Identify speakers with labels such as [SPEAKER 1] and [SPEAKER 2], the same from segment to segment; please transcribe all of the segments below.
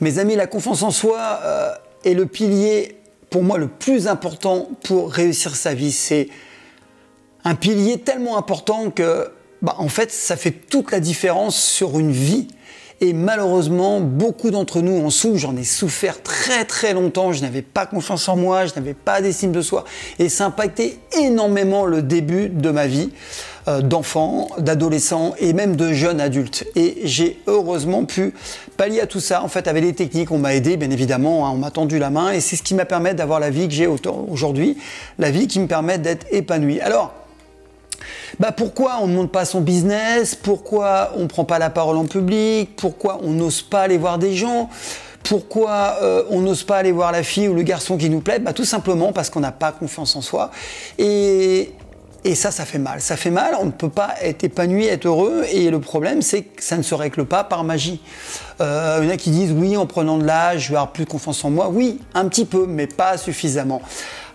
[SPEAKER 1] Mes amis, la confiance en soi est le pilier, pour moi, le plus important pour réussir sa vie. C'est un pilier tellement important que, en fait, ça fait toute la différence sur une vie. Et malheureusement, beaucoup d'entre nous en souffrent. J'en ai souffert très très longtemps. Je n'avais pas confiance en moi, je n'avais pas d'estime de soi. Et ça a impacté énormément le début de ma vie d'enfant, d'adolescent et même de jeune adulte. Et j'ai heureusement pu pallier à tout ça. En fait, avec les techniques, on m'a aidé, bien évidemment. On m'a tendu la main. Et c'est ce qui m'a permis d'avoir la vie que j'ai aujourd'hui. La vie qui me permet d'être épanoui. Alors, pourquoi on ne monte pas son business? Pourquoi on ne prend pas la parole en public? Pourquoi on n'ose pas aller voir des gens? Pourquoi on n'ose pas aller voir la fille ou le garçon qui nous plaît? Tout simplement parce qu'on n'a pas confiance en soi. Et ça fait mal. Ça fait mal, on ne peut pas être épanoui, être heureux. Et le problème, c'est que ça ne se règle pas par magie. Il y en a qui disent, oui, en prenant de l'âge, je vais avoir plus confiance en moi. Oui, un petit peu, mais pas suffisamment.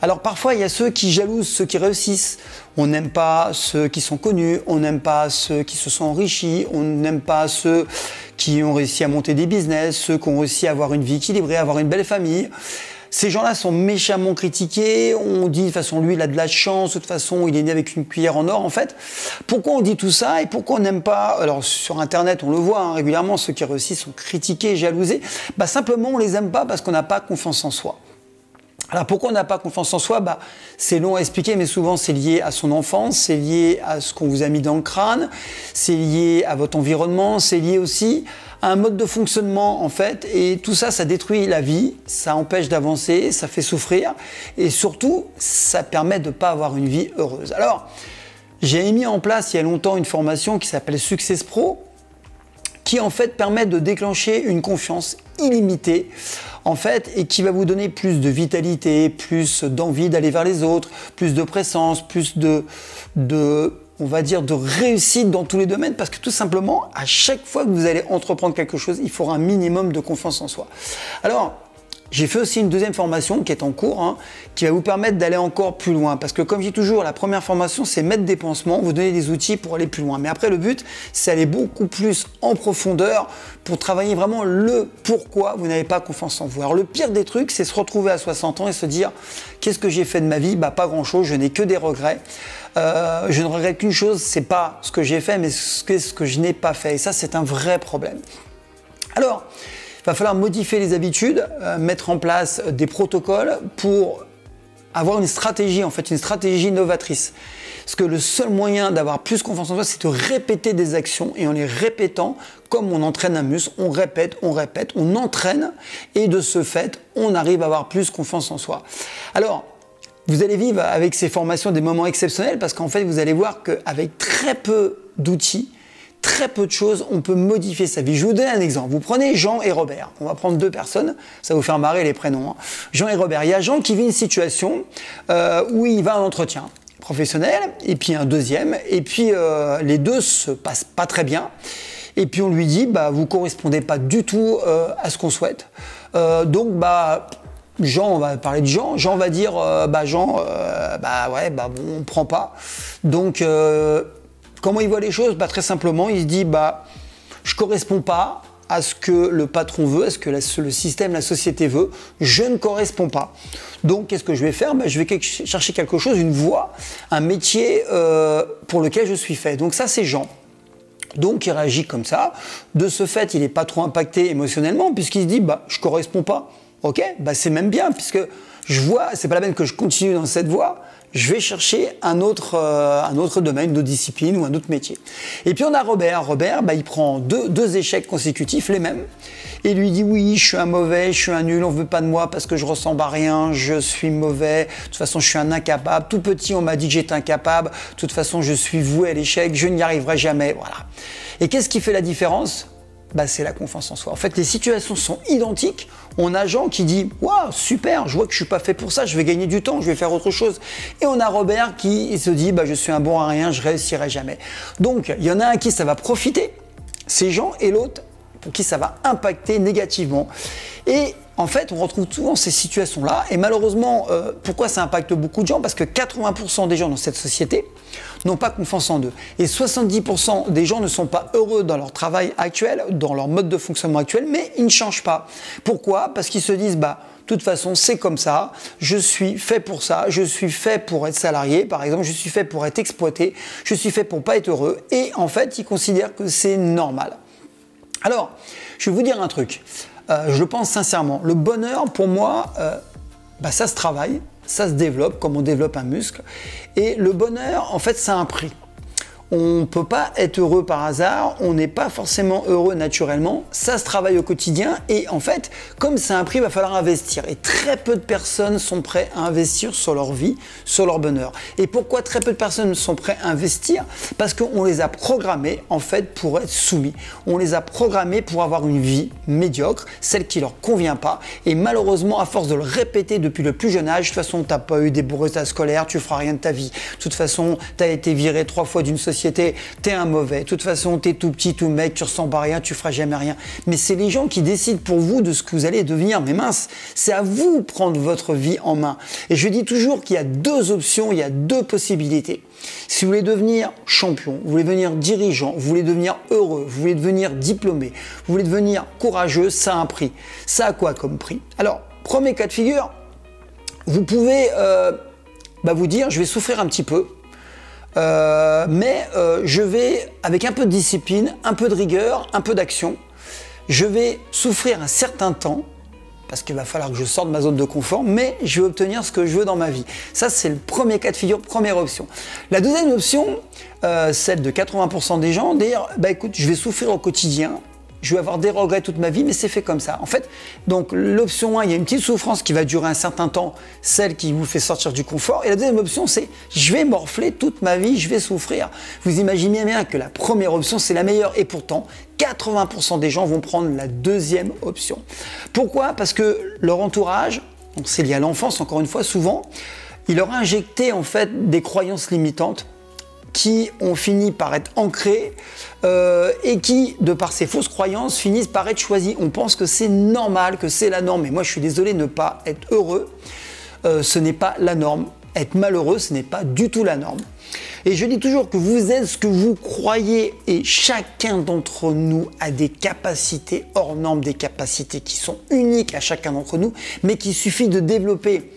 [SPEAKER 1] Alors parfois, il y a ceux qui jalousent, ceux qui réussissent. On n'aime pas ceux qui sont connus, on n'aime pas ceux qui se sont enrichis, on n'aime pas ceux qui ont réussi à monter des business, ceux qui ont réussi à avoir une vie équilibrée, à avoir une belle famille. Ces gens-là sont méchamment critiqués, on dit de toute façon lui il a de la chance, de toute façon il est né avec une cuillère en or en fait. Pourquoi on dit tout ça et pourquoi on n'aime pas, alors sur internet on le voit régulièrement, ceux qui réussissent sont critiqués, jalousés, simplement on les aime pas parce qu'on n'a pas confiance en soi. Alors pourquoi on n'a pas confiance en soi? C'est long à expliquer, mais souvent c'est lié à son enfance, c'est lié à ce qu'on vous a mis dans le crâne, c'est lié à votre environnement, c'est lié aussi à un mode de fonctionnement en fait, et tout ça, ça détruit la vie, ça empêche d'avancer, ça fait souffrir, et surtout, ça permet de ne pas avoir une vie heureuse. Alors, j'ai mis en place il y a longtemps une formation qui s'appelle Success Pro, qui en fait permet de déclencher une confiance illimitée en fait et qui va vous donner plus de vitalité, plus d'envie d'aller vers les autres, plus de présence, plus on va dire de réussite dans tous les domaines parce que tout simplement à chaque fois que vous allez entreprendre quelque chose, il faudra un minimum de confiance en soi. Alors, j'ai fait aussi une deuxième formation qui est en cours, qui va vous permettre d'aller encore plus loin. Parce que comme je dis toujours, la première formation, c'est mettre des pansements, vous donner des outils pour aller plus loin. Mais après, le but, c'est aller beaucoup plus en profondeur pour travailler vraiment le pourquoi vous n'avez pas confiance en vous. Alors le pire des trucs, c'est se retrouver à 60 ans et se dire « Qu'est-ce que j'ai fait de ma vie ?» Pas grand-chose, je n'ai que des regrets. Je ne regrette qu'une chose, c'est pas ce que j'ai fait, mais ce que je n'ai pas fait. Et ça, c'est un vrai problème. Alors, il va falloir modifier les habitudes, mettre en place des protocoles pour avoir une stratégie, en fait, une stratégie novatrice. Parce que le seul moyen d'avoir plus confiance en soi, c'est de répéter des actions et en les répétant, comme on entraîne un muscle, on répète, on entraîne et de ce fait, on arrive à avoir plus confiance en soi. Alors, vous allez vivre avec ces formations des moments exceptionnels parce qu'en fait, vous allez voir qu'avec très peu d'outils, très peu de choses, on peut modifier sa vie. Je vais vous donner un exemple. Vous prenez Jean et Robert. On va prendre deux personnes. Ça va vous faire marrer les prénoms. Jean et Robert. Il y a Jean qui vit une situation où il va à un entretien professionnel et puis un deuxième. Et puis les deux se passent pas très bien. Et puis on lui dit, vous correspondez pas du tout à ce qu'on souhaite. Donc, Jean, on va parler de Jean. Jean va dire, Jean, on prend pas. Donc, comment il voit les choses? Très simplement, il se dit, je corresponds pas à ce que le patron veut, à ce que le système, la société veut. Je ne corresponds pas. Donc, qu'est-ce que je vais faire? Je vais chercher quelque chose, une voie, un métier pour lequel je suis fait. Donc ça, c'est Jean. Donc, il réagit comme ça. De ce fait, il n'est pas trop impacté émotionnellement puisqu'il se dit, je corresponds pas. Ok, c'est même bien puisque je vois, c'est pas la peine que je continue dans cette voie. Je vais chercher un autre domaine, une autre discipline ou un autre métier. Et puis on a Robert. Robert, il prend deux échecs consécutifs, les mêmes, et lui dit oui, je suis un mauvais, je suis un nul, on veut pas de moi parce que je ressemble à rien, je suis mauvais, de toute façon je suis un incapable. Tout petit, on m'a dit que j'étais incapable, de toute façon je suis voué à l'échec, je n'y arriverai jamais, voilà. Et qu'est-ce qui fait la différence? C'est la confiance en soi. En fait, les situations sont identiques. On a Jean qui dit « Waouh, super, je vois que je suis pas fait pour ça, je vais gagner du temps, je vais faire autre chose. » Et on a Robert qui se dit « Je suis un bon à rien, je réussirai jamais. » Donc, il y en a un qui ça va profiter, c'est Jean, et l'autre pour qui ça va impacter négativement. Et en fait, on retrouve souvent ces situations-là. Et malheureusement, pourquoi ça impacte beaucoup de gens? Parce que 80% des gens dans cette société n'ont pas confiance en eux. Et 70% des gens ne sont pas heureux dans leur travail actuel, dans leur mode de fonctionnement actuel, mais ils ne changent pas. Pourquoi? Parce qu'ils se disent, de toute façon, c'est comme ça, je suis fait pour ça, je suis fait pour être salarié, par exemple, je suis fait pour être exploité, je suis fait pour pas être heureux, et en fait, ils considèrent que c'est normal. Alors, je vais vous dire un truc, je le pense sincèrement, le bonheur, pour moi, ça se travaille, ça se développe comme on développe un muscle, et le bonheur, en fait, ça a un prix. On ne peut pas être heureux par hasard, on n'est pas forcément heureux naturellement, ça se travaille au quotidien et en fait, comme c'est un prix, il va falloir investir. Et très peu de personnes sont prêtes à investir sur leur vie, sur leur bonheur. Et pourquoi très peu de personnes sont prêtes à investir? Parce qu'on les a programmés en fait pour être soumis. On les a programmés pour avoir une vie médiocre, celle qui leur convient pas. Et malheureusement, à force de le répéter depuis le plus jeune âge, de toute façon, tu n'as pas eu des bons résultats scolaires, tu feras rien de ta vie. De toute façon, tu as été viré 3 fois d'une société, t'es un mauvais, de toute façon t'es tout petit, tout mec, tu ressembles à rien, tu feras jamais rien. Mais c'est les gens qui décident pour vous de ce que vous allez devenir. Mais mince, c'est à vous de prendre votre vie en main. Et je dis toujours qu'il y a 2 options, il y a 2 possibilités. Si vous voulez devenir champion, vous voulez devenir dirigeant, vous voulez devenir heureux, vous voulez devenir diplômé, vous voulez devenir courageux, ça a un prix. Ça a quoi comme prix? Alors, premier cas de figure, vous pouvez vous dire, je vais souffrir un petit peu, mais je vais, avec un peu de discipline, un peu de rigueur, un peu d'action, je vais souffrir un certain temps, parce qu'il va falloir que je sorte de ma zone de confort, mais je vais obtenir ce que je veux dans ma vie. Ça, c'est le premier cas de figure, première option. La deuxième option, celle de 80% des gens, dire, écoute, je vais souffrir au quotidien, je vais avoir des regrets toute ma vie, mais c'est fait comme ça. En fait, donc l'option 1, il y a une petite souffrance qui va durer un certain temps, celle qui vous fait sortir du confort. Et la deuxième option, c'est je vais morfler toute ma vie, je vais souffrir. Vous imaginez bien que la première option, c'est la meilleure. Et pourtant, 80% des gens vont prendre la deuxième option. Pourquoi? Parce que leur entourage, c'est lié à l'enfance, encore une fois, souvent, il leur a injecté en fait des croyances limitantes qui ont fini par être ancrés et qui, de par ces fausses croyances, finissent par être choisis. On pense que c'est normal, que c'est la norme. Mais moi, je suis désolé, ne pas être heureux, ce n'est pas la norme. Être malheureux, ce n'est pas du tout la norme. Et je dis toujours que vous êtes ce que vous croyez et chacun d'entre nous a des capacités hors normes, des capacités qui sont uniques à chacun d'entre nous, mais qu'il suffit de développer.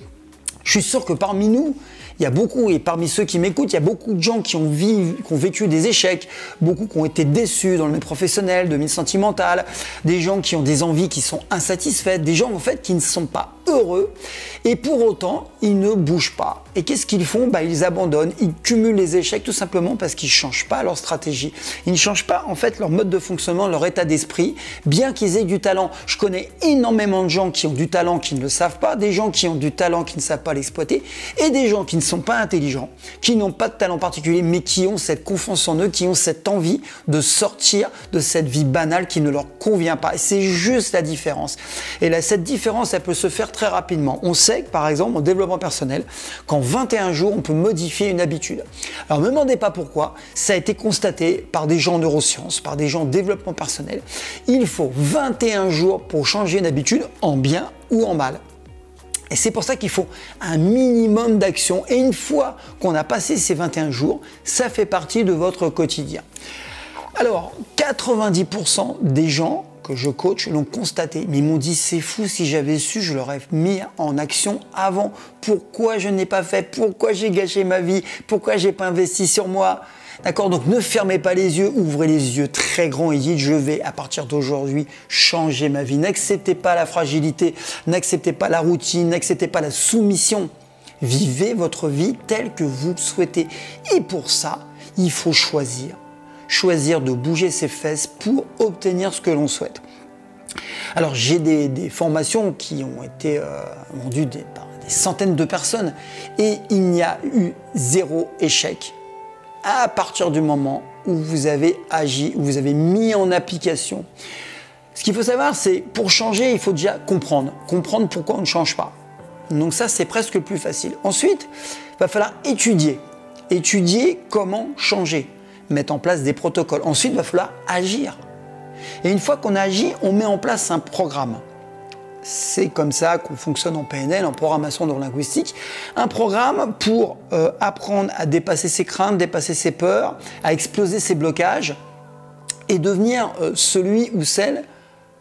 [SPEAKER 1] Je suis sûr que parmi nous, il y a beaucoup, et parmi ceux qui m'écoutent, il y a beaucoup de gens qui ont vécu des échecs, beaucoup qui ont été déçus dans le milieu professionnel, de milieu sentimental, des gens qui ont des envies qui sont insatisfaites, des gens en fait qui ne sont pas heureux, et pour autant, ils ne bougent pas. Et qu'est-ce qu'ils font? Ils abandonnent, ils cumulent les échecs tout simplement parce qu'ils ne changent pas leur stratégie. Ils ne changent pas en fait leur mode de fonctionnement, leur état d'esprit, bien qu'ils aient du talent. Je connais énormément de gens qui ont du talent qui ne le savent pas, des gens qui ont du talent qui ne savent pas l'exploiter, et des gens qui ne sont pas intelligents, qui n'ont pas de talent particulier, mais qui ont cette confiance en eux, qui ont cette envie de sortir de cette vie banale qui ne leur convient pas. Et c'est juste la différence. Et là, cette différence, elle peut se faire très rapidement. On sait que, par exemple, en développement personnel, qu'en 21 jours, on peut modifier une habitude. Alors, ne me demandez pas pourquoi, ça a été constaté par des gens en neurosciences, par des gens en développement personnel. Il faut 21 jours pour changer une habitude, en bien ou en mal. Et c'est pour ça qu'il faut un minimum d'action. Et une fois qu'on a passé ces 21 jours, ça fait partie de votre quotidien. Alors, 90% des gens que je coach l'ont constaté, mais ils m'ont dit c'est fou, si j'avais su, je l'aurais mis en action avant. Pourquoi je n'ai pas fait? Pourquoi j'ai gâché ma vie? Pourquoi j'ai pas investi sur moi? D'accord, donc ne fermez pas les yeux, ouvrez les yeux très grands et dites je vais à partir d'aujourd'hui changer ma vie. N'acceptez pas la fragilité, n'acceptez pas la routine, n'acceptez pas la soumission. Vivez votre vie telle que vous le souhaitez. Et pour ça, il faut choisir. Choisir de bouger ses fesses pour obtenir ce que l'on souhaite. Alors j'ai des formations qui ont été vendues par des centaines de personnes et il n'y a eu 0 échec à partir du moment où vous avez agi, où vous avez mis en application. Ce qu'il faut savoir, c'est pour changer, il faut déjà comprendre pourquoi on ne change pas. Donc ça, c'est presque le plus facile. Ensuite, il va falloir étudier comment changer, mettre en place des protocoles. Ensuite, il va falloir agir. Et une fois qu'on a agi, on met en place un programme. c'est comme ça qu'on fonctionne en PNL, en programmation neurolinguistique. Un programme pour apprendre à dépasser ses craintes, dépasser ses peurs, à exploser ses blocages et devenir celui ou celle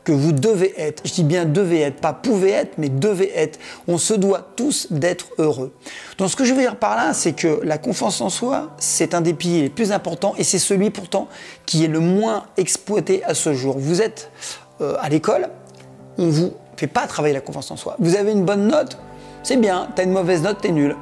[SPEAKER 1] que vous devez être. Je dis bien devez être, pas pouvez être, mais devez être. On se doit tous d'être heureux. Donc ce que je veux dire par là, c'est que la confiance en soi, c'est un des piliers les plus importants et c'est celui pourtant qui est le moins exploité à ce jour. Vous êtes à l'école, on ne vous fait pas travailler la confiance en soi. Vous avez une bonne note, c'est bien. Tu as une mauvaise note, tu es nul.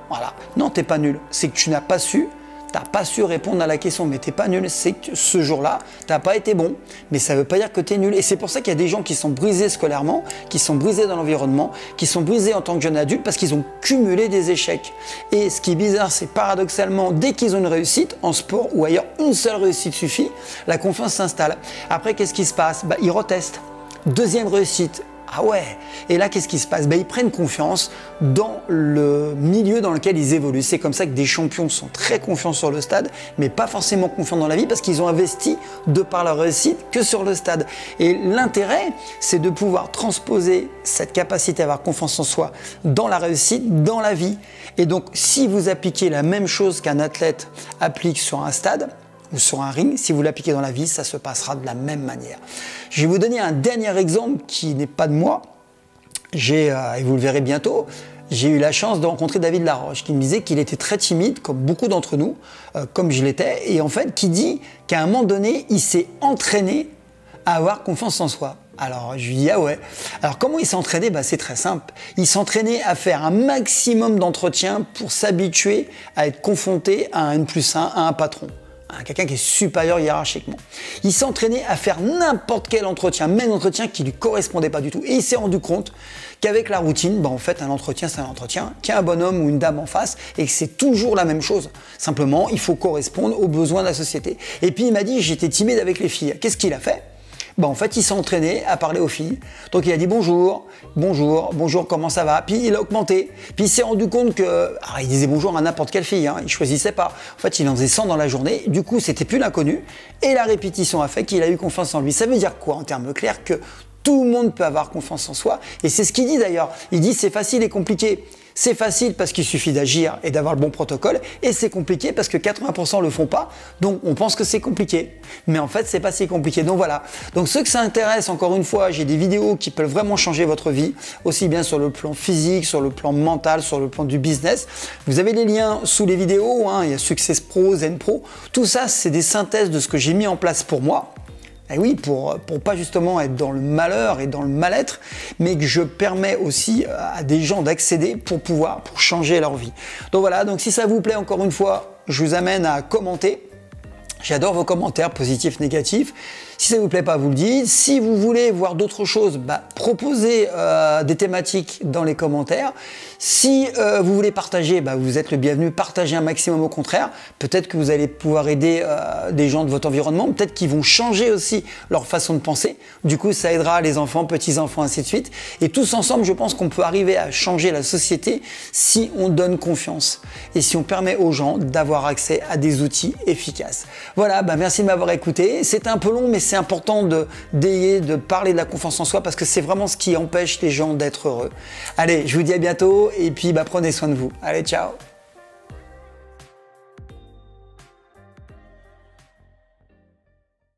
[SPEAKER 1] Voilà. Non, tu n'es pas nul. C'est que tu n'as pas su. Tu n'as pas su répondre à la question, mais tu n'es pas nul, c'est que ce jour-là, tu n'as pas été bon, mais ça ne veut pas dire que tu es nul. Et c'est pour ça qu'il y a des gens qui sont brisés scolairement, qui sont brisés dans l'environnement, qui sont brisés en tant que jeunes adultes parce qu'ils ont cumulé des échecs. Et ce qui est bizarre, c'est paradoxalement, dès qu'ils ont une réussite, en sport ou ailleurs, une seule réussite suffit, la confiance s'installe. Après, qu'est-ce qui se passe? Ils retestent. Deuxième réussite. Ah ouais. Et là, qu'est-ce qui se passe? Ils prennent confiance dans le milieu dans lequel ils évoluent. C'est comme ça que des champions sont très confiants sur le stade, mais pas forcément confiants dans la vie parce qu'ils ont investi de par leur réussite que sur le stade. Et l'intérêt, c'est de pouvoir transposer cette capacité à avoir confiance en soi dans la réussite, dans la vie. Et donc, si vous appliquez la même chose qu'un athlète applique sur un stade, ou sur un ring, si vous l'appliquez dans la vie, ça se passera de la même manière. Je vais vous donner un dernier exemple qui n'est pas de moi. Et vous le verrez bientôt, j'ai eu la chance de rencontrer David Laroche qui me disait qu'il était très timide, comme beaucoup d'entre nous, comme je l'étais, et en fait qui dit qu'à un moment donné, il s'est entraîné à avoir confiance en soi. Alors je lui dis ah ouais. Alors comment il s'est entraîné? C'est très simple. Il s'entraînait à faire un maximum d'entretiens pour s'habituer à être confronté à un N+1, à un patron. Quelqu'un qui est supérieur hiérarchiquement. Il s'entraînait à faire n'importe quel entretien, même entretien qui ne lui correspondait pas du tout. Et il s'est rendu compte qu'avec la routine, en fait, un entretien, c'est un entretien, qu'il y a un bonhomme ou une dame en face et que c'est toujours la même chose. Simplement, il faut correspondre aux besoins de la société. Et puis, il m'a dit, j'étais timide avec les filles. Qu'est-ce qu'il a fait? En fait, il s'est entraîné à parler aux filles. Donc, il a dit bonjour, bonjour, bonjour, comment ça va? Puis, il a augmenté. Puis, il s'est rendu compte que... Alors, il disait bonjour à n'importe quelle fille, il choisissait pas. En fait, il en faisait 100 dans la journée. Du coup, c'était plus l'inconnu. Et la répétition a fait qu'il a eu confiance en lui. Ça veut dire quoi en termes clairs? Que tout le monde peut avoir confiance en soi. Et c'est ce qu'il dit d'ailleurs. Il dit c'est facile et compliqué. C'est facile parce qu'il suffit d'agir et d'avoir le bon protocole et c'est compliqué parce que 80% le font pas, donc on pense que c'est compliqué. Mais en fait, c'est pas si compliqué. Donc voilà. Donc ceux que ça intéresse, encore une fois, j'ai des vidéos qui peuvent vraiment changer votre vie, aussi bien sur le plan physique, sur le plan mental, sur le plan du business. Vous avez les liens sous les vidéos, il y a Success Pro, Zen Pro. Tout ça, c'est des synthèses de ce que j'ai mis en place pour moi. Et oui, pour pas justement être dans le malheur et dans le mal-être, mais que je permets aussi à des gens d'accéder pour changer leur vie. Donc voilà, donc si ça vous plaît, encore une fois, je vous amène à commenter. J'adore vos commentaires positifs, négatifs. Si ça ne vous plaît pas, vous le dites. Si vous voulez voir d'autres choses, proposez des thématiques dans les commentaires. Si vous voulez partager, vous êtes le bienvenu. Partagez un maximum au contraire. Peut-être que vous allez pouvoir aider des gens de votre environnement. Peut-être qu'ils vont changer aussi leur façon de penser. Du coup, ça aidera les enfants, petits-enfants, ainsi de suite. Et tous ensemble, je pense qu'on peut arriver à changer la société si on donne confiance et si on permet aux gens d'avoir accès à des outils efficaces. Voilà, merci de m'avoir écouté. C'est un peu long, mais c'est important de parler de la confiance en soi parce que c'est vraiment ce qui empêche les gens d'être heureux. Allez, je vous dis à bientôt et puis prenez soin de vous. Allez, ciao!